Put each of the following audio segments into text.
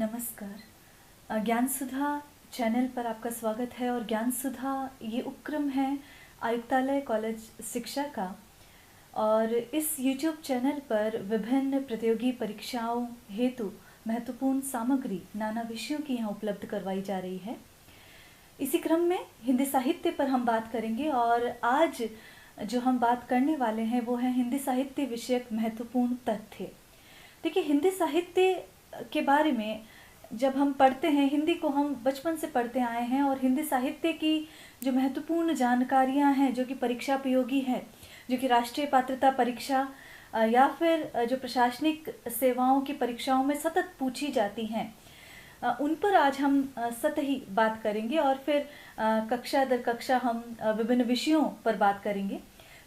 नमस्कार। ज्ञान सुधा चैनल पर आपका स्वागत है। और ज्ञान सुधा ये उपक्रम है आयुक्तालय कॉलेज शिक्षा का, और इस YouTube चैनल पर विभिन्न प्रतियोगी परीक्षाओं हेतु महत्वपूर्ण सामग्री नाना विषयों की यहाँ उपलब्ध करवाई जा रही है। इसी क्रम में हिंदी साहित्य पर हम बात करेंगे, और आज जो हम बात करने वाले हैं वो है हिंदी साहित्य विषयक महत्वपूर्ण तथ्य। देखिए, हिंदी साहित्य के बारे में जब हम पढ़ते हैं, हिंदी को हम बचपन से पढ़ते आए हैं, और हिंदी साहित्य की जो महत्वपूर्ण जानकारियां हैं जो कि परीक्षा उपयोगी है, जो कि राष्ट्रीय पात्रता परीक्षा या फिर जो प्रशासनिक सेवाओं की परीक्षाओं में सतत पूछी जाती हैं, उन पर आज हम सतही बात करेंगे, और फिर कक्षा दर कक्षा हम विभिन्न विषयों पर बात करेंगे।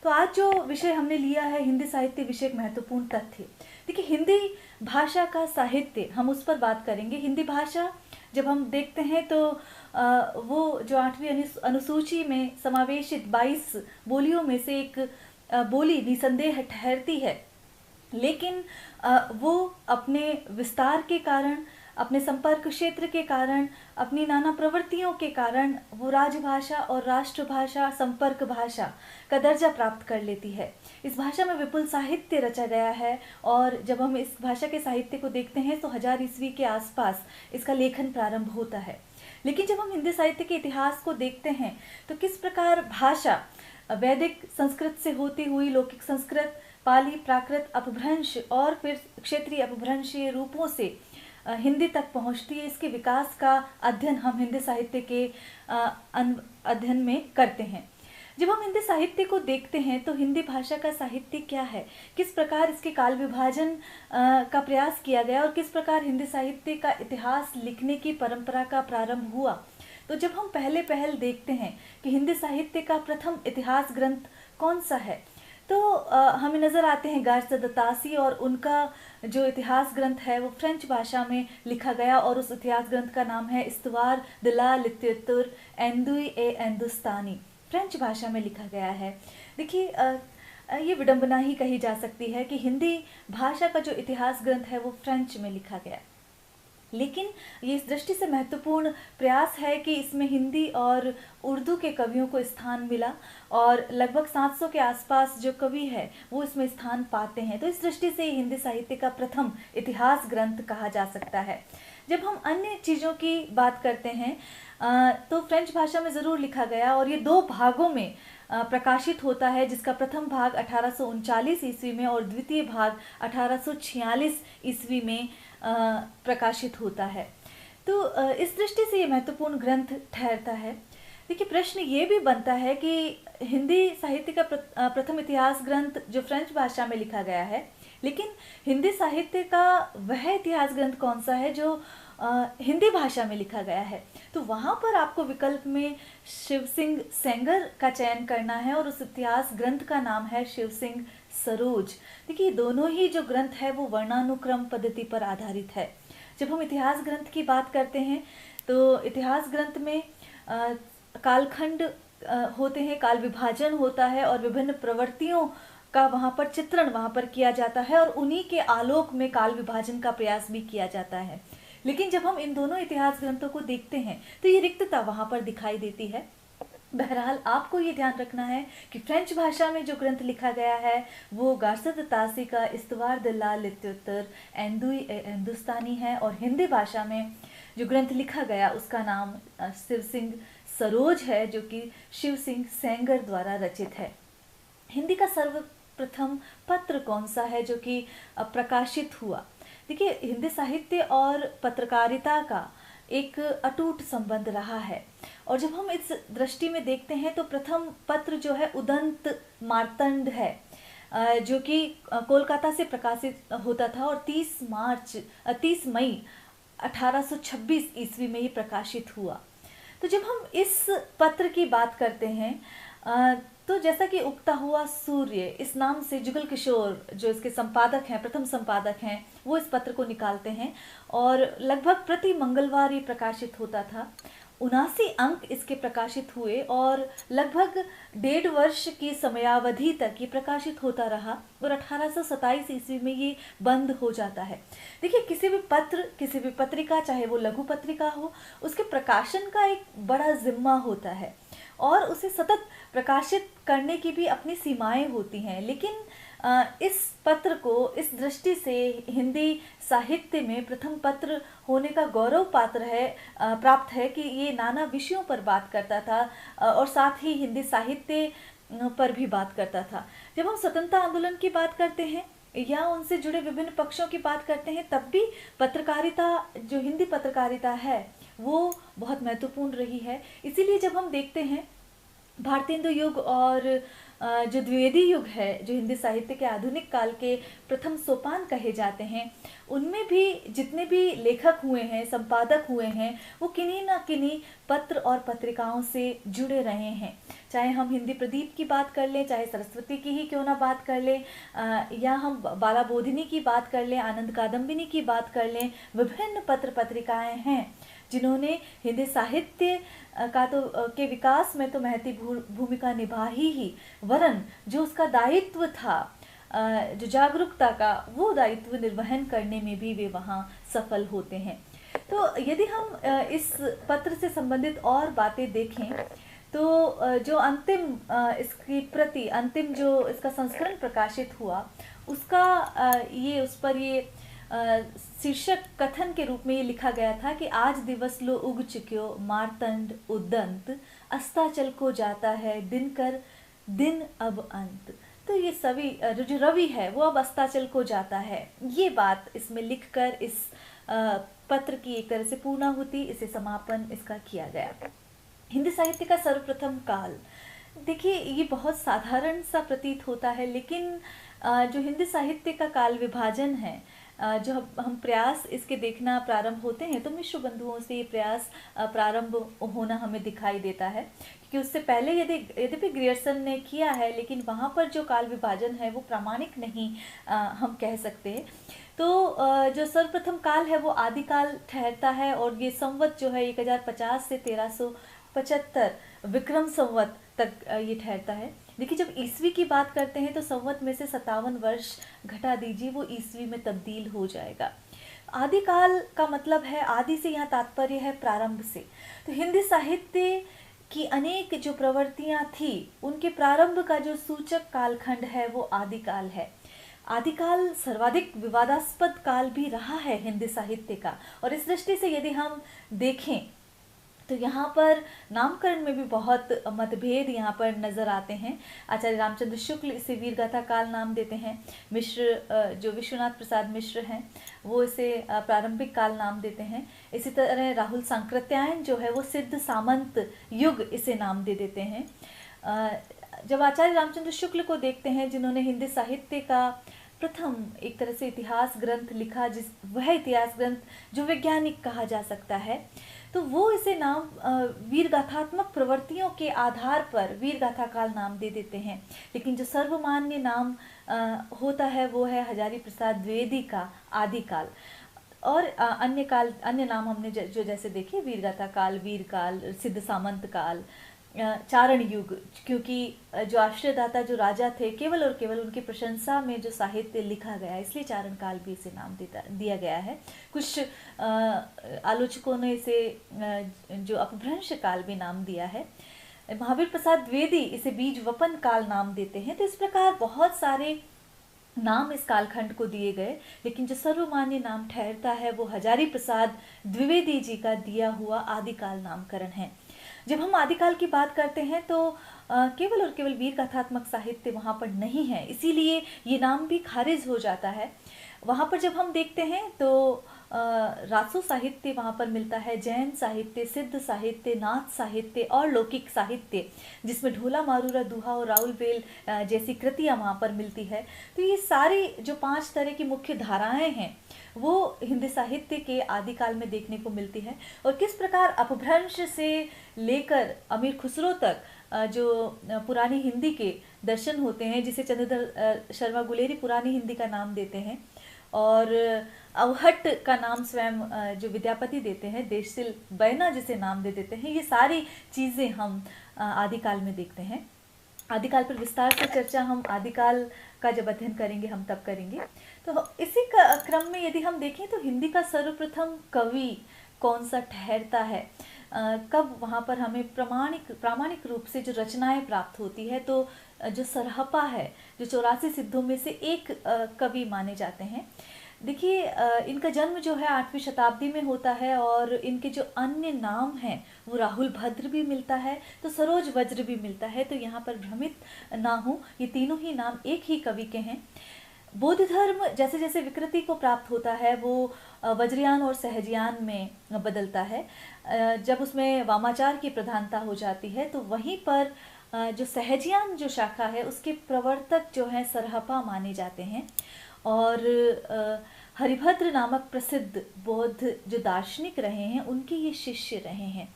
तो आज जो विषय हमने लिया है हिंदी साहित्य विषयक महत्वपूर्ण तथ्य। देखिए, हिंदी भाषा का साहित्य, हम उस पर बात करेंगे। हिंदी भाषा जब हम देखते हैं तो वो जो 8वीं अनुसूची में समावेशित 22 बोलियों में से एक बोली निसंदेह ठहरती है, लेकिन वो अपने विस्तार के कारण, अपने संपर्क क्षेत्र के कारण, अपनी नाना प्रवृत्तियों के कारण वो राजभाषा और राष्ट्रभाषा, संपर्क भाषा का दर्जा प्राप्त कर लेती है। इस भाषा में विपुल साहित्य रचा गया है, और जब हम इस भाषा के साहित्य को देखते हैं तो 1000 ईस्वी के आसपास इसका लेखन प्रारंभ होता है। लेकिन जब हम हिंदी साहित्य के इतिहास को देखते हैं तो किस प्रकार भाषा वैदिक संस्कृत से होती हुई लौकिक संस्कृत, पाली, प्राकृत, अपभ्रंश और फिर क्षेत्रीय अपभ्रंशीय रूपों से हिंदी तक पहुंचती है, इसके विकास का अध्ययन हम हिंदी साहित्य के अध्ययन में करते हैं। जब हम हिंदी साहित्य को देखते हैं तो हिंदी भाषा का साहित्य क्या है, किस प्रकार इसके काल विभाजन का प्रयास किया गया, और किस प्रकार हिंदी साहित्य का इतिहास लिखने की परंपरा का प्रारंभ हुआ। तो जब हम पहल देखते हैं कि हिंदी साहित्य का प्रथम इतिहास ग्रंथ कौन सा है, तो हमें नज़र आते हैं गार्सद तासी, और उनका जो इतिहास ग्रंथ है वो फ्रेंच भाषा में लिखा गया, और उस इतिहास ग्रंथ का नाम है इस्तवार de la littérature हिंदुई ए हिंदुस्तानी। फ्रेंच भाषा में लिखा गया है। देखिए, ये विडंबना ही कही जा सकती है कि हिंदी भाषा का जो इतिहास ग्रंथ है वो फ्रेंच में लिखा गया, लेकिन ये इस दृष्टि से महत्वपूर्ण प्रयास है कि इसमें हिंदी और उर्दू के कवियों को स्थान मिला, और लगभग 700 के आसपास जो कवि है वो इसमें स्थान पाते हैं। तो इस दृष्टि से हिंदी साहित्य का प्रथम इतिहास ग्रंथ कहा जा सकता है। जब हम अन्य चीज़ों की बात करते हैं तो फ्रेंच भाषा में ज़रूर लिखा गया, और ये 2 भागों में प्रकाशित होता है, जिसका प्रथम भाग 1839 ईस्वी में और द्वितीय भाग 1846 ईस्वी में प्रकाशित होता है। तो इस दृष्टि से ये महत्वपूर्ण ग्रंथ ठहरता है। देखिए, प्रश्न ये भी बनता है कि हिंदी साहित्य का प्रथम इतिहास ग्रंथ जो फ्रेंच भाषा में लिखा गया है, लेकिन हिंदी साहित्य का वह इतिहास ग्रंथ कौन सा है जो हिंदी भाषा में लिखा गया है। तो वहाँ पर आपको विकल्प में शिव सिंह सेंगर का चयन करना है, और उस इतिहास ग्रंथ का नाम है शिव सिंह सरोज। देखिए, दोनों ही जो ग्रंथ है वो वर्णानुक्रम पद्धति पर आधारित है। जब हम इतिहास ग्रंथ की बात करते हैं तो इतिहास ग्रंथ में कालखंड होते हैं, काल विभाजन होता है, और विभिन्न प्रवृत्तियों का वहाँ पर चित्रण वहाँ पर किया जाता है, और उन्हीं के आलोक में काल विभाजन का प्रयास भी किया जाता है। लेकिन जब हम इन दोनों इतिहास ग्रंथों को देखते हैं तो ये रिक्तता वहाँ पर दिखाई देती है। बहरहाल, आपको ये ध्यान रखना है कि फ्रेंच भाषा में जो ग्रंथ लिखा गया है वो गार्सद तासी का इस्तवार de la littérature हिंदुई ए हिंदुस्तानी है, और हिंदी भाषा में जो ग्रंथ लिखा गया उसका नाम शिव सिंह सरोज है, जो कि शिव सिंह सेंगर द्वारा रचित है। हिंदी का सर्वप्रथम पत्र कौन सा है जो कि प्रकाशित हुआ? देखिए, हिंदी साहित्य और पत्रकारिता का एक अटूट संबंध रहा है, और जब हम इस दृष्टि में देखते हैं तो प्रथम पत्र जो है उदंत मार्तंड है, जो कि कोलकाता से प्रकाशित होता था, और 30 मई 1826 ईस्वी में ही प्रकाशित हुआ। तो जब हम इस पत्र की बात करते हैं तो जैसा कि उगता हुआ सूर्य इस नाम से जुगल किशोर जो इसके संपादक हैं, प्रथम संपादक हैं, वो इस पत्र को निकालते हैं, और लगभग प्रति मंगलवार ये प्रकाशित होता था। 79 अंक इसके प्रकाशित हुए और लगभग 1.5 वर्ष की समयावधि तक ये प्रकाशित होता रहा और 1827 ईस्वी में ये बंद हो जाता है। देखिए, किसी भी पत्र, किसी भी पत्रिका, चाहे वो लघु पत्रिका हो, उसके प्रकाशन का एक बड़ा जिम्मा होता है और उसे सतत प्रकाशित करने की भी अपनी सीमाएं होती हैं। लेकिन इस पत्र को इस दृष्टि से हिंदी साहित्य में प्रथम पत्र होने का गौरव पात्र है, प्राप्त है कि ये नाना विषयों पर बात करता था और साथ ही हिंदी साहित्य पर भी बात करता था। जब हम स्वतंत्रता आंदोलन की बात करते हैं या उनसे जुड़े विभिन्न पक्षों की बात करते हैं, तब भी पत्रकारिता, जो हिंदी पत्रकारिता है, वो बहुत महत्वपूर्ण रही है। इसीलिए जब हम देखते हैं भारतेंदु युग और जो द्विवेदी युग है, जो हिंदी साहित्य के आधुनिक काल के प्रथम सोपान कहे जाते हैं, उनमें भी जितने भी लेखक हुए हैं, संपादक हुए हैं, वो किन्हीं ना किन्हीं पत्र और पत्रिकाओं से जुड़े रहे हैं। चाहे हम हिंदी प्रदीप की बात कर लें, चाहे सरस्वती की ही क्यों ना बात कर लें, या हम बाला बोधिनी की बात कर लें, आनंद कादम्बिनी की बात कर लें, विभिन्न पत्र पत्रिकाएं हैं जिन्होंने हिंदी साहित्य का तो के विकास में तो महती भूमिका निभाई ही, वरन जो उसका दायित्व था, जो जागरूकता का, वो दायित्व निर्वहन करने में भी वे वहाँ सफल होते हैं। तो यदि हम इस पत्र से संबंधित और बातें देखें तो जो अंतिम इसकी प्रति, अंतिम जो इसका संस्करण प्रकाशित हुआ, उसका ये उस पर ये शीर्षक कथन के रूप में ये लिखा गया था कि आज दिवस लो उग चुक्यो मारतंड उदंत, अस्ताचल को जाता है दिनकर दिन अब अंत। तो ये सभी जो रवि है वो अब अस्ताचल को जाता है, ये बात इसमें लिखकर इस पत्र की एक तरह से पूर्णाहुति, इसे समापन इसका किया गया। हिंदी साहित्य का सर्वप्रथम काल, देखिए ये बहुत साधारण सा प्रतीत होता है, लेकिन जो हिंदी साहित्य का काल विभाजन है, जो हम प्रयास इसके देखना प्रारंभ होते हैं तो मिश्र बंधुओं से ये प्रयास प्रारंभ होना हमें दिखाई देता है, क्योंकि उससे पहले यद्यपि ग्रियर्सन ने किया है, लेकिन वहाँ पर जो काल विभाजन है वो प्रामाणिक नहीं हम कह सकते। तो जो सर्वप्रथम काल है वो आदिकाल ठहरता है और ये संवत जो है 1050 से 1375 विक्रम संवत तक ये ठहरता है। देखिए, जब ईस्वी की बात करते हैं तो संवत में से 57 वर्ष घटा दीजिए, वो ईस्वी में तब्दील हो जाएगा। आदिकाल का मतलब है, आदि से यहाँ तात्पर्य है प्रारंभ से। तो हिंदी साहित्य की अनेक जो प्रवृत्तियाँ थी, उनके प्रारंभ का जो सूचक कालखंड है वो आदिकाल है। आदिकाल सर्वाधिक विवादास्पद काल भी रहा है हिंदी साहित्य का, और इस दृष्टि से यदि हम देखें तो यहाँ पर नामकरण में भी बहुत मतभेद यहाँ पर नजर आते हैं। आचार्य रामचंद्र शुक्ल इसे वीरगाथा काल नाम देते हैं, मिश्र जो विश्वनाथ प्रसाद मिश्र हैं वो इसे प्रारंभिक काल नाम देते हैं। इसी तरह राहुल सांकृत्यायन जो है वो सिद्ध सामंत युग इसे नाम दे देते हैं। जब आचार्य रामचंद्र शुक्ल को देखते हैं, जिन्होंने हिंदी साहित्य का प्रथम एक तरह से इतिहास ग्रंथ लिखा, वह इतिहास ग्रंथ जो वैज्ञानिक कहा जा सकता है, तो वो इसे नाम वीरगाथात्मक प्रवृत्तियों के आधार पर वीरगाथा काल नाम दे देते हैं। लेकिन जो सर्वमान्य नाम होता है वो है हजारी प्रसाद द्विवेदी का आदिकाल। और अन्य नाम हमने जो जैसे देखे, वीरगाथा काल, वीर काल, सिद्ध सामंत काल, चारण युग, क्योंकि जो आश्रयदाता जो राजा थे, केवल और केवल उनकी प्रशंसा में जो साहित्य लिखा गया, इसलिए चारण काल भी इसे नाम दिया गया है। कुछ आलोचकों ने इसे जो अपभ्रंश काल भी नाम दिया है। महावीर प्रसाद द्विवेदी इसे बीज वपन काल नाम देते हैं। तो इस प्रकार बहुत सारे नाम इस कालखंड को दिए गए, लेकिन जो सर्वमान्य नाम ठहरता है वो हजारी प्रसाद द्विवेदी जी का दिया हुआ आदिकाल नामकरण है। जब हम आदिकाल की बात करते हैं तो केवल और केवल वीर कथात्मक साहित्य वहाँ पर नहीं है, इसीलिए ये नाम भी खारिज हो जाता है। वहाँ पर जब हम देखते हैं तो रासो साहित्य वहाँ पर मिलता है, जैन साहित्य, सिद्ध साहित्य, नाथ साहित्य और लौकिक साहित्य, जिसमें ढोला मारूरा दुहा और राउल बेल जैसी कृतियाँ वहाँ पर मिलती है। तो ये सारी जो 5 तरह की मुख्य धाराएं हैं वो हिंदी साहित्य के आदिकाल में देखने को मिलती है। और किस प्रकार अपभ्रंश से लेकर अमीर खुसरो तक जो पुरानी हिंदी के दर्शन होते हैं, जिसे चंद्रधर शर्मा गुलेरी पुरानी हिंदी का नाम देते हैं, और अवहट का नाम स्वयं जो विद्यापति देते हैं, देशसिल बैना जिसे नाम दे देते हैं, ये सारी चीज़ें हम आदिकाल में देखते हैं। आदिकाल पर विस्तार से चर्चा हम आदिकाल का जब अध्ययन करेंगे हम तब करेंगे। तो इसी क्रम में यदि हम देखें तो हिंदी का सर्वप्रथम कवि कौन सा ठहरता है, कब वहाँ पर हमें प्रामाणिक रूप से जो रचनाएं प्राप्त होती है, तो जो सरहपा है, जो 84 सिद्धों में से एक कवि माने जाते हैं। देखिए इनका जन्म जो है 8वीं शताब्दी में होता है और इनके जो अन्य नाम हैं वो राहुल भद्र भी मिलता है, तो सरोज वज्र भी मिलता है। तो यहाँ पर भ्रमित ना हो, ये तीनों ही नाम एक ही कवि के हैं। बौद्ध धर्म जैसे जैसे विकृति को प्राप्त होता है वो वज्रयान और सहजयान में बदलता है। जब उसमें वामाचार की प्रधानता हो जाती है तो वहीं पर जो सहजयान जो शाखा है उसके प्रवर्तक जो हैं सरहपा माने जाते हैं। और हरिभद्र नामक प्रसिद्ध बौद्ध जो दार्शनिक रहे हैं उनके ये शिष्य रहे हैं।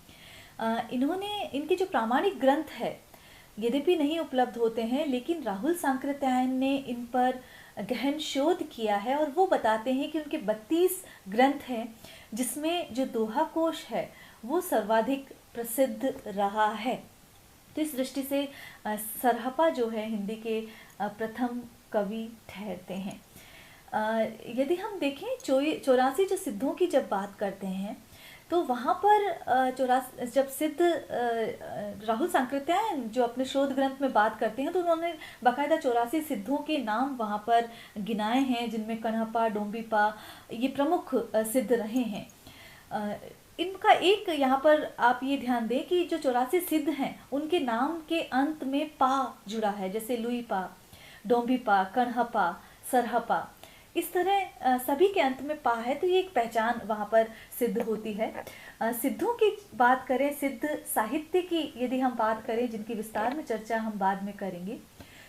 इनके जो प्रामाणिक ग्रंथ है यद्यपि नहीं उपलब्ध होते हैं, लेकिन राहुल सांकृत्यायन ने इन पर गहन शोध किया है और वो बताते हैं कि उनके 32 ग्रंथ हैं, जिसमें जो दोहा कोश है वो सर्वाधिक प्रसिद्ध रहा है। तो इस दृष्टि से सरहपा जो है हिंदी के प्रथम कवि ठहरते हैं। यदि हम देखें 84 जो सिद्धों की जब बात करते हैं तो वहाँ पर जब सिद्ध राहुल सांकृत्यायन जो अपने शोध ग्रंथ में बात करते हैं तो उन्होंने बाकायदा 84 सिद्धों के नाम वहाँ पर गिनाए हैं, जिनमें कण्हपा, डोम्बिपा ये प्रमुख सिद्ध रहे हैं। इनका एक यहाँ पर आप ये ध्यान दें कि जो 84 सिद्ध हैं उनके नाम के अंत में पा जुड़ा है, जैसे लुईपा, डोम्बिपा, कण्हपा, सरहपा, इस तरह सभी के अंत में पा है, तो ये एक पहचान वहाँ पर सिद्ध होती है। सिद्धों की बात करें, सिद्ध साहित्य की यदि हम बात करें, जिनकी विस्तार में चर्चा हम बाद में करेंगे,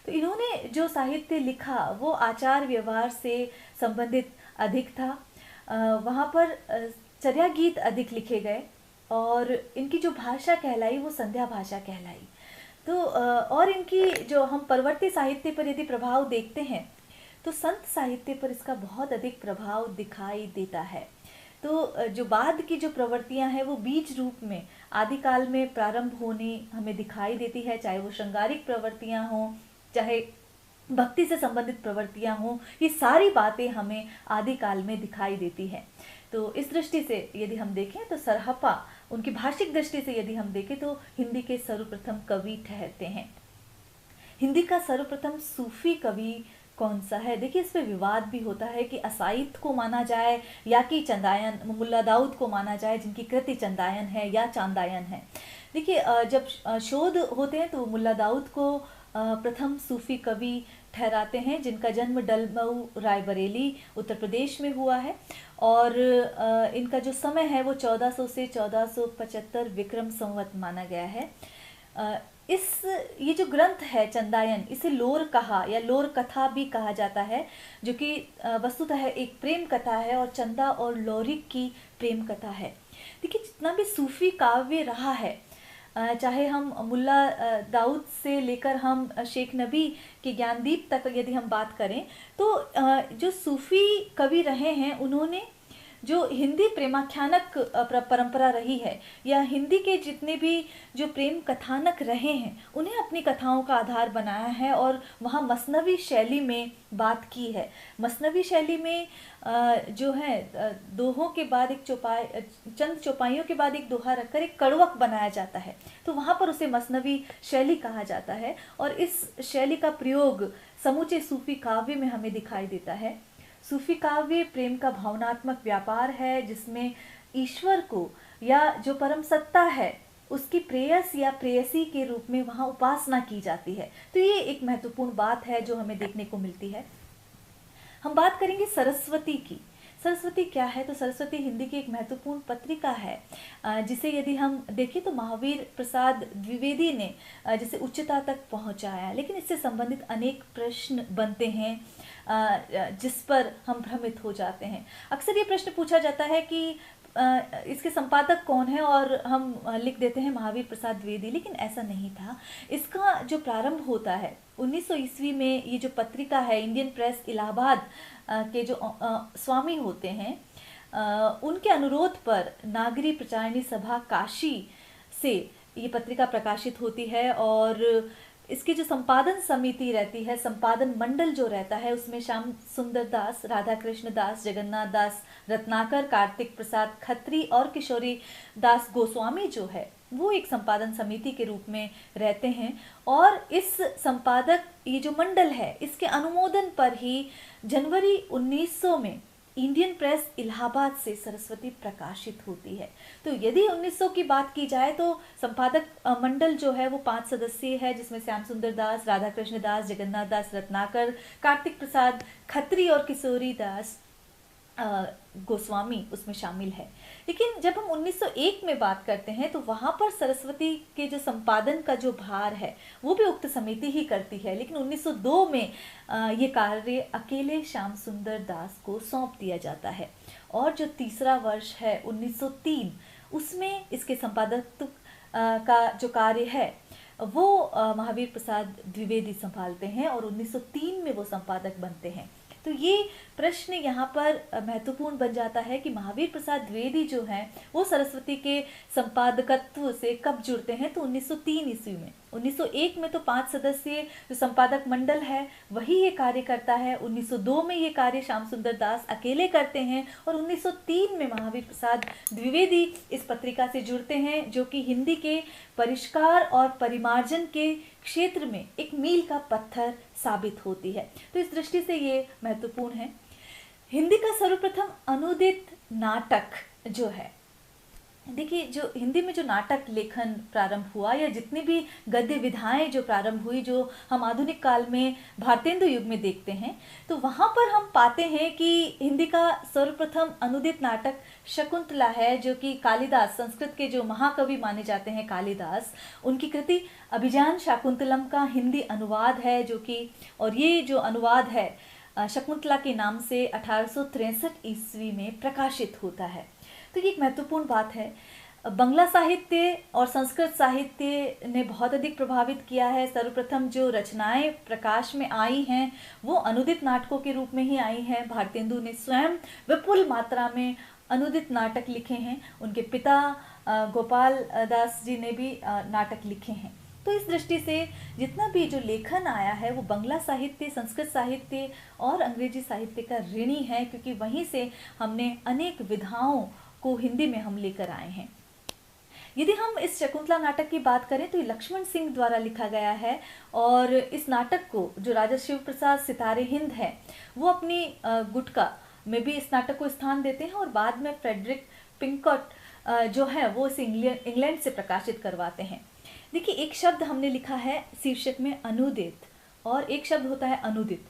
तो इन्होंने जो साहित्य लिखा वो आचार व्यवहार से संबंधित अधिक था। वहाँ पर चर्या गीत अधिक लिखे गए और इनकी जो भाषा कहलाई वो संध्या भाषा कहलाई। तो और इनकी जो हम परवर्ती साहित्य पर यदि प्रभाव देखते हैं तो संत साहित्य पर इसका बहुत अधिक प्रभाव दिखाई देता है। तो जो बाद की जो प्रवृत्तियां हैं वो बीज रूप में आदिकाल में प्रारंभ होने हमें दिखाई देती है, चाहे वो श्रृंगारिक प्रवृत्तियां हों, चाहे भक्ति से संबंधित प्रवृत्तियां हों, ये सारी बातें हमें आदिकाल में दिखाई देती है। तो इस दृष्टि से यदि हम देखें तो सरहपा उनकी भाषिक दृष्टि से यदि हम देखें तो हिंदी के सर्वप्रथम कवि ठहरते हैं। हिंदी का सर्वप्रथम सूफी कवि कौन सा है? देखिए इस पे विवाद भी होता है कि असाइद को माना जाए या कि चंदायन, मुल्ला दाऊद को माना जाए जिनकी कृति चंदायन है या चांदायन है। देखिए जब शोध होते हैं तो मुल्ला दाऊद को प्रथम सूफी कवि ठहराते हैं, जिनका जन्म डलमऊ रायबरेली उत्तर प्रदेश में हुआ है और इनका जो समय है वो 1400 से 1475 विक्रम संवत माना गया है। ये जो ग्रंथ है चंदायन, इसे लोर कहा या लोर कथा भी कहा जाता है, जो कि वस्तुतः एक प्रेम कथा है और चंदा और लोरिक की प्रेम कथा है। देखिए जितना भी सूफी काव्य रहा है, चाहे हम मुल्ला दाऊद से लेकर हम शेख नबी के ज्ञानदीप तक यदि हम बात करें, तो जो सूफी कवि रहे हैं उन्होंने जो हिंदी प्रेमाख्यानक परंपरा रही है या हिंदी के जितने भी जो प्रेम कथानक रहे हैं उन्हें अपनी कथाओं का आधार बनाया है और वहाँ मसनवी शैली में बात की है। मसनवी शैली में जो है दोहों के बाद एक चंद चौपाइयों के बाद एक दोहा रखकर एक कड़वक बनाया जाता है, तो वहाँ पर उसे मसनवी शैली कहा जाता है और इस शैली का प्रयोग समूचे सूफी काव्य में हमें दिखाई देता है। सूफी काव्य प्रेम का भावनात्मक व्यापार है, जिसमें ईश्वर को या जो परम सत्ता है उसकी प्रेयस या प्रेयसी के रूप में वहाँ उपासना की जाती है। तो ये एक महत्वपूर्ण बात है जो हमें देखने को मिलती है। हम बात करेंगे सरस्वती की। सरस्वती क्या है? तो सरस्वती हिंदी की एक महत्वपूर्ण पत्रिका है, जिसे यदि हम देखें तो महावीर प्रसाद द्विवेदी ने जिसे उच्चता तक पहुंचाया, लेकिन इससे संबंधित अनेक प्रश्न बनते हैं जिस पर हम भ्रमित हो जाते हैं। अक्सर ये प्रश्न पूछा जाता है कि इसके संपादक कौन है और हम लिख देते हैं महावीर प्रसाद द्विवेदी, लेकिन ऐसा नहीं था। इसका जो प्रारंभ होता है 1900 ईस्वी में, ये जो पत्रिका है इंडियन प्रेस इलाहाबाद के जो स्वामी होते हैं, उनके अनुरोध पर नागरी प्रचारिणी सभा काशी से ये पत्रिका प्रकाशित होती है। और इसकी जो संपादन समिति रहती है, संपादन मंडल जो रहता है, उसमें श्याम सुंदर दास, राधा कृष्ण दास, जगन्नाथ दास रत्नाकर, कार्तिक प्रसाद खत्री और किशोरी दास गोस्वामी जो है वो एक संपादन समिति के रूप में रहते हैं। और इस संपादक ये जो मंडल है, इसके अनुमोदन पर ही जनवरी 1900 में इंडियन प्रेस इलाहाबाद से सरस्वती प्रकाशित होती है। तो यदि 1900 की बात की जाए तो संपादक मंडल जो है वो 5 सदस्यीय है, जिसमें श्याम सुंदर दास, राधा कृष्ण दास, जगन्नाथ दास रत्नाकर, कार्तिक प्रसाद खत्री और किशोरी दास गोस्वामी उसमें शामिल है। लेकिन जब हम 1901 में बात करते हैं तो वहाँ पर सरस्वती के जो संपादन का जो भार है वो भी उक्त समिति ही करती है। लेकिन 1902 में ये कार्य अकेले श्याम सुंदर दास को सौंप दिया जाता है। और जो तीसरा वर्ष है 1903, उसमें इसके संपादक का जो कार्य है वो महावीर प्रसाद द्विवेदी संभालते हैं और 1903 में वो संपादक बनते हैं। तो ये प्रश्न यहाँ पर महत्वपूर्ण बन जाता है कि महावीर प्रसाद द्विवेदी जो हैं वो सरस्वती के संपादकत्व से कब जुड़ते हैं, तो 1903 ईस्वी में। 1901 में तो 5 सदस्यीय जो संपादक मंडल है वही ये कार्य करता है। 1902 में ये कार्य श्याम सुंदर दास अकेले करते हैं और 1903 में महावीर प्रसाद द्विवेदी इस पत्रिका से जुड़ते हैं, जो कि हिंदी के परिष्कार और परिमार्जन के क्षेत्र में एक मील का पत्थर साबित होती है। तो इस दृष्टि से ये महत्वपूर्ण है। हिंदी का सर्वप्रथम अनुदित नाटक जो है, देखिए जो हिंदी में जो नाटक लेखन प्रारंभ हुआ या जितनी भी गद्य विधाएं जो प्रारंभ हुई, जो हम आधुनिक काल में भारतेंदु युग में देखते हैं, तो वहाँ पर हम पाते हैं कि हिंदी का सर्वप्रथम अनुदित नाटक शकुंतला है, जो कि कालिदास, संस्कृत के जो महाकवि माने जाते हैं कालिदास, उनकी कृति अभिज्ञान शाकुंतलम का हिंदी अनुवाद है, जो कि और ये जो अनुवाद है शकुंतला के नाम से 1863 ईस्वी में प्रकाशित होता है। तो ये एक महत्वपूर्ण बात है। बंगला साहित्य और संस्कृत साहित्य ने बहुत अधिक प्रभावित किया है। सर्वप्रथम जो रचनाएं प्रकाश में आई हैं वो अनुदित नाटकों के रूप में ही आई हैं। भारतेंदु ने स्वयं विपुल मात्रा में अनुदित नाटक लिखे हैं। उनके पिता गोपाल दास जी ने भी नाटक लिखे हैं। तो इस दृष्टि से जितना भी जो लेखन आया है वो बंगला साहित्य, संस्कृत साहित्य और अंग्रेजी साहित्य का ऋणी है, क्योंकि वहीं से हमने अनेक विधाओं को हिंदी में हम लेकर आए हैं। यदि हम इस शकुंतला नाटक की बात करें तो ये लक्ष्मण सिंह द्वारा लिखा गया है। और इस नाटक को जो राजा शिव प्रसाद सितारे हिंद है वो अपनी गुटका में भी इस नाटक को स्थान देते हैं और बाद में फ्रेडरिक पिंकॉट जो है वो इसे इंग्लैंड से प्रकाशित करवाते हैं। देखिए एक शब्द हमने लिखा है शीर्षक में अनुदित और एक शब्द होता है अनुदित।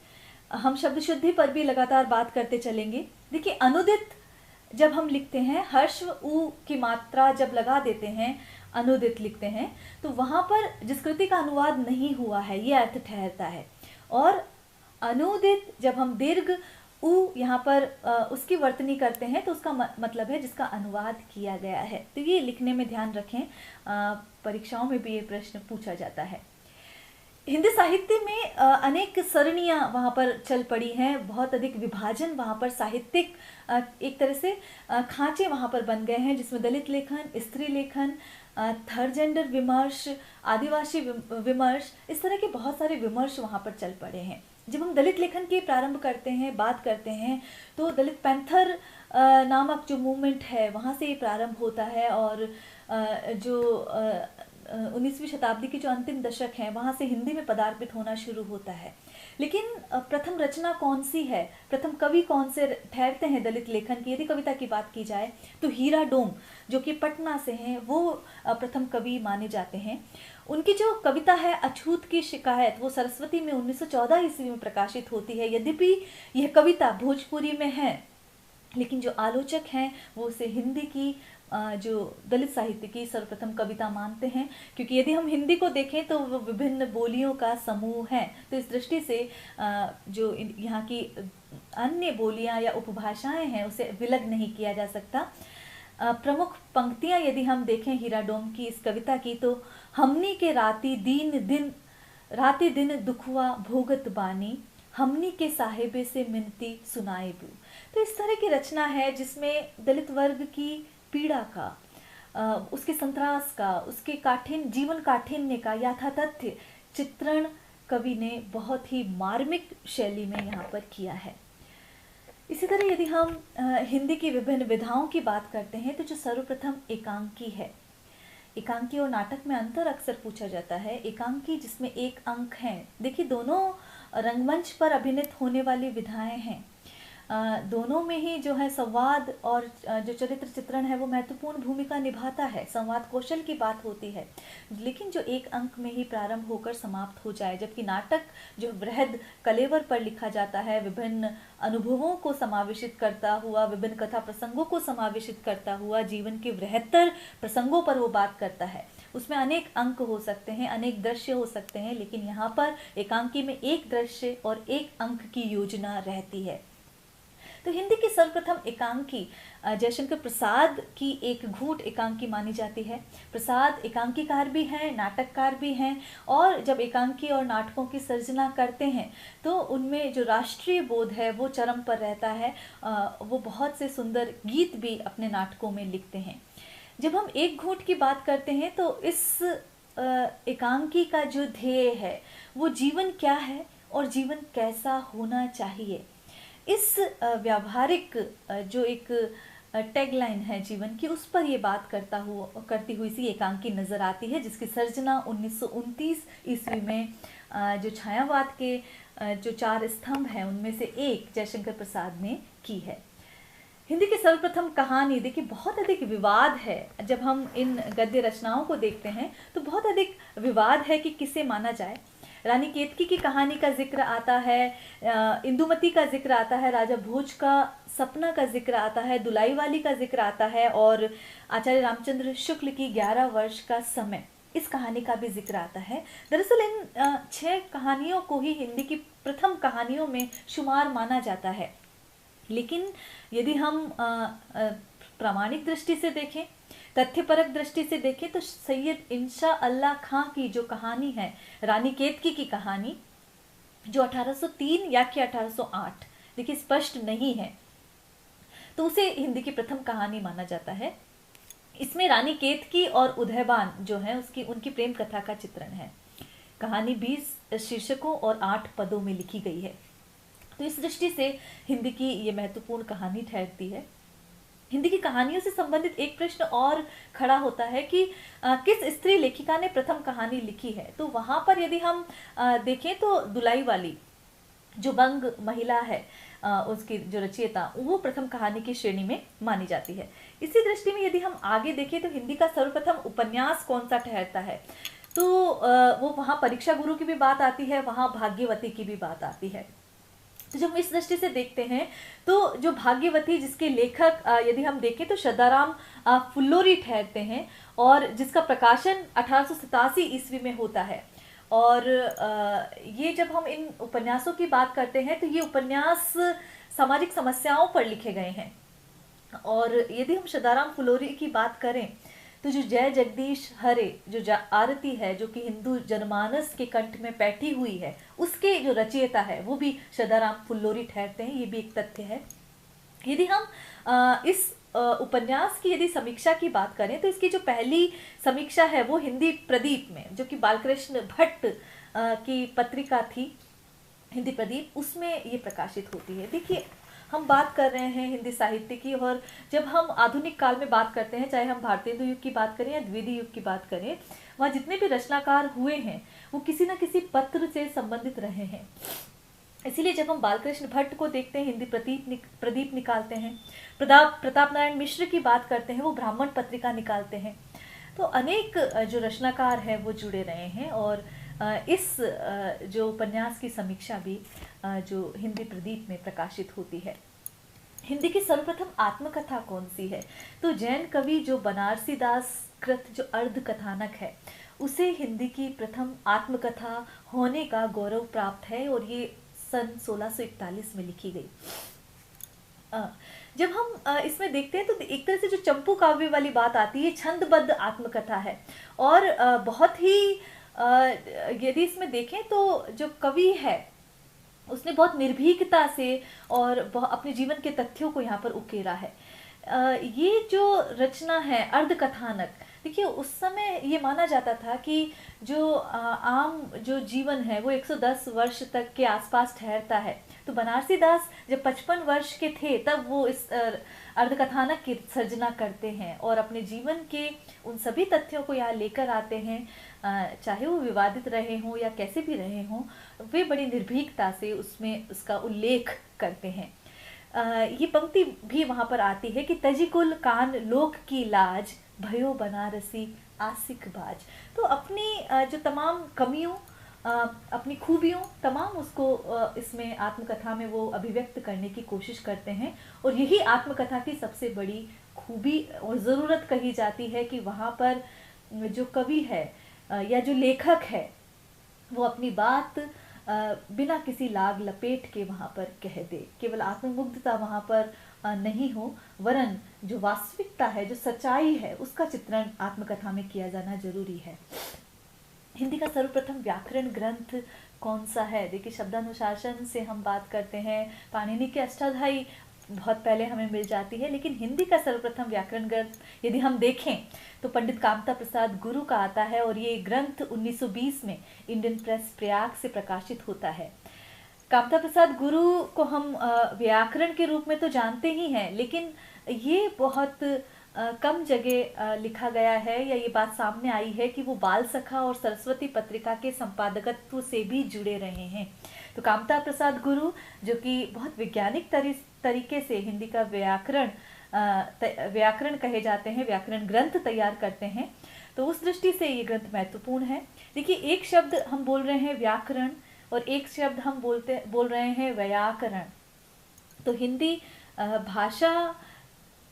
हम शब्द शुद्धि पर भी लगातार बात करते चलेंगे। देखिए अनुदित जब हम लिखते हैं, हर्ष उ की मात्रा जब लगा देते हैं, अनुदित लिखते हैं, तो वहाँ पर जिस कृति का अनुवाद नहीं हुआ है ये अर्थ ठहरता है। और अनुदित जब हम दीर्घ उ यहाँ पर उसकी वर्तनी करते हैं तो उसका मतलब है जिसका अनुवाद किया गया है। तो ये लिखने में ध्यान रखें, परीक्षाओं में भी ये प्रश्न पूछा जाता है। हिंदी साहित्य में अनेक सरणियाँ वहाँ पर चल पड़ी हैं, बहुत अधिक विभाजन वहाँ पर साहित्यिक एक तरह से खांचे वहाँ पर बन गए हैं, जिसमें दलित लेखन, स्त्री लेखन, थर्ड जेंडर विमर्श, आदिवासी विमर्श, इस तरह के बहुत सारे विमर्श वहाँ पर चल पड़े हैं। जब हम दलित लेखन के प्रारंभ करते हैं, बात करते हैं, तो दलित पैंथर नामक जो मूवमेंट है वहाँ से ये प्रारंभ होता है। और जो 19वीं शताब्दी के जो अंतिम दशक हैं वहाँ से हिंदी में पदार्पित होना शुरू होता है। लेकिन प्रथम रचना कौन सी है, प्रथम कवि कौन से ठहरते हैं दलित लेखन की, यदि कविता की बात की जाए तो हीरा डोम जो कि पटना से हैं वो प्रथम कवि माने जाते हैं। उनकी जो कविता है अछूत की शिकायत वो सरस्वती में 1914 ईस्वी में प्रकाशित होती है। यद्यपि यह कविता भोजपुरी में है, लेकिन जो आलोचक हैं वो उसे हिंदी की जो दलित साहित्य की सर्वप्रथम कविता मानते हैं, क्योंकि यदि हम हिंदी को देखें तो वो विभिन्न बोलियों का समूह है। तो इस दृष्टि से जो यहाँ की अन्य बोलियाँ या उपभाषाएं हैं उसे विलग नहीं किया जा सकता। प्रमुख पंक्तियां यदि हम देखें हीरा डोम की इस कविता की, तो हमनी के राती दिन दुखुआ भोगत बानी, हमनी के साहिबे से मिनती सुनाए बू। तो इस तरह की रचना है जिसमें दलित वर्ग की पीड़ा का, उसके संतरास का, उसके जीवन काठिन्य का यथातथ्य चित्रण कवि ने बहुत ही मार्मिक शैली में यहाँ पर किया है। इसी तरह यदि हम हिंदी की विभिन्न विधाओं की बात करते हैं, तो जो सर्वप्रथम एकांकी है, एकांकी और नाटक में अंतर अक्सर पूछा जाता है। एकांकी जिसमें एक अंक है, देखिए दोनों रंगमंच पर अभिनीत होने वाली विधाएं हैं, दोनों में ही जो है संवाद और जो चरित्र चित्रण है वो महत्वपूर्ण भूमिका निभाता है, संवाद कौशल की बात होती है, लेकिन जो एक अंक में ही प्रारंभ होकर समाप्त हो जाए, जबकि नाटक जो वृहद कलेवर पर लिखा जाता है, विभिन्न अनुभवों को समावेशित करता हुआ, विभिन्न कथा प्रसंगों को समावेशित करता हुआ जीवन के वृहत्तर प्रसंगों पर वो बात करता है, उसमें अनेक अंक हो सकते हैं, अनेक दृश्य हो सकते हैं, लेकिन यहाँ पर एकांकी में एक दृश्य और एक अंक की योजना रहती है। तो हिंदी की सर्वप्रथम एकांकी जयशंकर प्रसाद की एक घूंट एकांकी मानी जाती है। प्रसाद एकांकीकार भी हैं, नाटककार भी हैं, और जब एकांकी और नाटकों की सर्जना करते हैं तो उनमें जो राष्ट्रीय बोध है वो चरम पर रहता है। वो बहुत से सुंदर गीत भी अपने नाटकों में लिखते हैं। जब हम एक घूंट की बात करते हैं तो इस एकांकी का जो ध्येय है वो जीवन क्या है और जीवन कैसा होना चाहिए, इस व्यावहारिक जो एक टैगलाइन है जीवन की, उस पर ये बात करती हुई सी एकांकी नजर आती है, जिसकी सर्जना 1929 ईस्वी में जो छायावाद के जो 4 स्तंभ हैं उनमें से एक जयशंकर प्रसाद ने की है। हिंदी की सर्वप्रथम कहानी, देखिए बहुत अधिक विवाद है, जब हम इन गद्य रचनाओं को देखते हैं तो बहुत अधिक विवाद है कि किसे माना जाए। रानी केतकी की कहानी का जिक्र आता है, इंदुमती का जिक्र आता है, राजा भोज का सपना का जिक्र आता है, दुलाई वाली का जिक्र आता है, और आचार्य रामचंद्र शुक्ल की 11 वर्ष का समय, इस कहानी का भी जिक्र आता है। दरअसल इन 6 कहानियों को ही हिंदी की प्रथम कहानियों में शुमार माना जाता है, लेकिन यदि हम प्रामाणिक दृष्टि से देखें, तथ्यपरक दृष्टि से देखें, तो सैयद इंशा अल्लाह खां की जो कहानी है, रानी केतकी की कहानी, जो 1803 या कि 1808, देखिए स्पष्ट नहीं है, तो उसे हिंदी की प्रथम कहानी माना जाता है। इसमें रानी केतकी और उदयबान जो है उनकी प्रेम कथा का चित्रण है। कहानी 20 शीर्षकों और 8 पदों में लिखी गई है। तो इस दृष्टि से हिंदी की ये महत्वपूर्ण कहानी ठहरती है। हिंदी की कहानियों से संबंधित एक प्रश्न और खड़ा होता है कि किस स्त्री लेखिका ने प्रथम कहानी लिखी है। तो वहां पर यदि हम देखें तो दुलाई वाली जो बंग महिला है, उसकी जो रचयिता, वो प्रथम कहानी की श्रेणी में मानी जाती है। इसी दृष्टि में यदि हम आगे देखें तो हिंदी का सर्वप्रथम उपन्यास कौन सा ठहरता है, तो वो वहाँ परीक्षा गुरु की भी बात आती है, वहाँ भाग्यवती की भी बात आती है। तो जब हम इस दृष्टि से देखते हैं तो जो भाग्यवती, जिसके लेखक यदि हम देखें तो सदाराम फुल्लोरी ठहरते हैं, और जिसका प्रकाशन 1887 ईस्वी में होता है। और ये जब हम इन उपन्यासों की बात करते हैं तो ये उपन्यास सामाजिक समस्याओं पर लिखे गए हैं। और यदि हम सदाराम फुल्लोरी की बात करें तो जो जय जगदीश हरे जो आरती है, जो कि हिंदू जनमानस के कंठ में बैठी हुई है, उसके जो रचयिता है वो भी सदाराम फुल्लोरी ठहरते हैं। ये भी एक तथ्य है। यदि हम इस उपन्यास की यदि समीक्षा की बात करें तो इसकी जो पहली समीक्षा है वो हिंदी प्रदीप में, जो कि बालकृष्ण भट्ट की पत्रिका थी, हिंदी प्रदीप, उसमें ये प्रकाशित होती है। देखिए हम बात कर रहे हैं हिंदी साहित्य की, और जब हम आधुनिक काल में बात करते हैं, चाहे हम भारतेंदु युग की बात करें या द्विवेदी युग की बात करें, वहाँ जितने भी रचनाकार हुए हैं वो किसी न किसी पत्र से संबंधित रहे हैं। इसीलिए जब हम बालकृष्ण भट्ट को देखते हैं, हिंदी प्रदीप निकालते हैं, प्रताप नारायण मिश्र की बात करते हैं, वो ब्राह्मण पत्रिका निकालते हैं। तो अनेक जो रचनाकार हैं वो जुड़े रहे हैं, और इस जो उपन्यास की समीक्षा भी जो हिंदी प्रदीप में प्रकाशित होती है। हिंदी की सर्वप्रथम आत्मकथा कौन सी है, तो जैन कवि जो बनारसी दास कृत जो अर्ध कथानक है, उसे हिंदी की प्रथम आत्मकथा होने का गौरव प्राप्त है, और ये सन 1641 में लिखी गई। जब हम इसमें देखते हैं तो एक तरह से जो चंपू काव्य वाली बात आती है, छंदबद्ध आत्मकथा है। और बहुत ही यदि इसमें देखें तो जो कवि है उसने बहुत निर्भीकता से और अपने जीवन के तथ्यों को यहाँ पर उकेरा है। ये जो रचना है अर्धकथानक, देखिए उस समय ये माना जाता था कि जो आम जो जीवन है वो 110 वर्ष तक के आसपास ठहरता है। तो बनारसी दास जब 55 वर्ष के थे तब वो इस अर्धकथानक की सर्जना करते हैं और अपने जीवन के उन सभी तथ्यों को यहाँ लेकर आते हैं, चाहे वो विवादित रहे हों या कैसे भी रहे हों, वे बड़ी निर्भीकता से उसमें उसका उल्लेख करते हैं। ये पंक्ति भी वहाँ पर आती है कि तजी कुल कान लोक की लाज, भयो बनारसी आसिक बाज। तो अपनी जो तमाम कमियों, अपनी खूबियों तमाम उसको इसमें आत्मकथा में वो अभिव्यक्त करने की कोशिश करते हैं। और यही आत्मकथा की सबसे बड़ी खूबी और ज़रूरत कही जाती है कि वहाँ पर जो कवि है या जो लेखक है वो अपनी बात बिना किसी लाग लपेट के वहाँ पर कह दे। केवल आत्ममुग्धता वहाँ पर नहीं हो, वरन जो वास्तविकता है, जो सच्चाई है, उसका चित्रण आत्मकथा में किया जाना जरूरी है। हिंदी का सर्वप्रथम व्याकरण ग्रंथ कौन सा है? देखिए शब्दानुशासन से हम बात करते हैं, पाणिनि के अष्टाध्यायी बहुत पहले हमें मिल जाती है, लेकिन हिंदी का सर्वप्रथम व्याकरण ग्रंथ यदि हम देखें तो पंडित कामता प्रसाद गुरु का आता है और ये ग्रंथ 1920 में इंडियन प्रेस प्रयाग से प्रकाशित होता है। कामता प्रसाद गुरु को हम व्याकरण के रूप में तो जानते ही हैं, लेकिन ये बहुत कम जगह लिखा गया है या ये बात सामने आई है कि वो बाल सखा और सरस्वती पत्रिका के संपादकत्व से भी जुड़े रहे हैं। तो कामता प्रसाद गुरु जो कि बहुत वैज्ञानिक तरीके से हिंदी का व्याकरण कहे जाते हैं, व्याकरण ग्रंथ तैयार करते हैं, तो उस दृष्टि से ये ग्रंथ महत्वपूर्ण है। देखिए एक शब्द हम बोल रहे हैं व्याकरण और एक शब्द हम बोल रहे हैं व्याकरण। तो हिंदी भाषा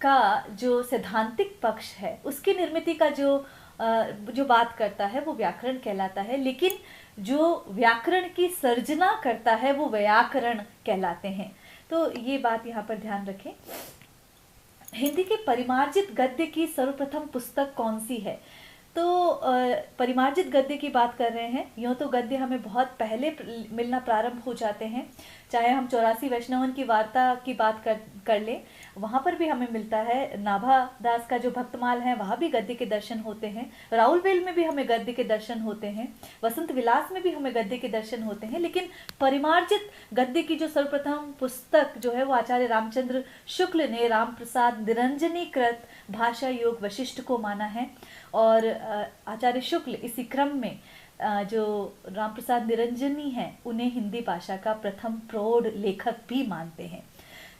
का जो सैद्धांतिक पक्ष है उसकी निर्मिति का जो बात करता है वो व्याकरण कहलाता है, लेकिन जो व्याकरण की सर्जना करता है वो व्याकरण कहलाते हैं। तो ये बात यहाँ पर ध्यान रखें। हिंदी के परिमार्जित गद्य की सर्वप्रथम पुस्तक कौन सी है? तो परिमार्जित गद्य की बात कर रहे हैं। यूँ तो गद्य हमें बहुत पहले मिलना प्रारंभ हो जाते हैं, चाहे हम 84 वैष्णवन की वार्ता की बात कर लें, वहाँ पर भी हमें मिलता है। नाभा दास का जो भक्तमाल है वहाँ भी गद्य के दर्शन होते हैं, राउल वेल में भी हमें गद्य के दर्शन होते हैं, वसंत विलास में भी हमें गद्य के दर्शन होते हैं। लेकिन परिमार्जित गद्य की जो सर्वप्रथम पुस्तक जो है वो आचार्य रामचंद्र शुक्ल ने राम प्रसाद निरंजनीकृत भाषा योग वशिष्ठ को माना है। और आचार्य शुक्ल इसी क्रम में जो राम प्रसाद निरंजनी हैं उन्हें हिंदी भाषा का प्रथम प्रौढ़ लेखक भी मानते हैं।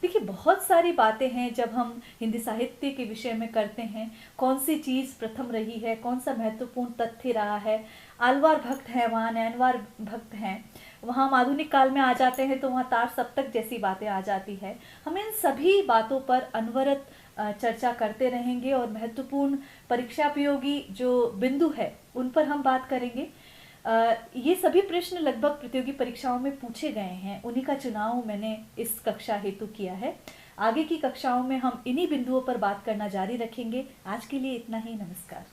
देखिए बहुत सारी बातें हैं जब हम हिंदी साहित्य के विषय में करते हैं, कौन सी चीज़ प्रथम रही है, कौन सा महत्वपूर्ण तथ्य रहा है। आलवार भक्त हैं, वहाँ नैनवार भक्त हैं, वहाँ हम आधुनिक काल में आ जाते हैं तो वहाँ तार सप्तक जैसी बातें आ जाती है। हम इन सभी बातों पर अनवरत चर्चा करते रहेंगे और महत्वपूर्ण परीक्षापयोगी जो बिंदु है उन पर हम बात करेंगे। ये सभी प्रश्न लगभग प्रतियोगी परीक्षाओं में पूछे गए हैं, उन्हीं का चुनाव मैंने इस कक्षा हेतु किया है। आगे की कक्षाओं में हम इन्हीं बिंदुओं पर बात करना जारी रखेंगे। आज के लिए इतना ही। नमस्कार।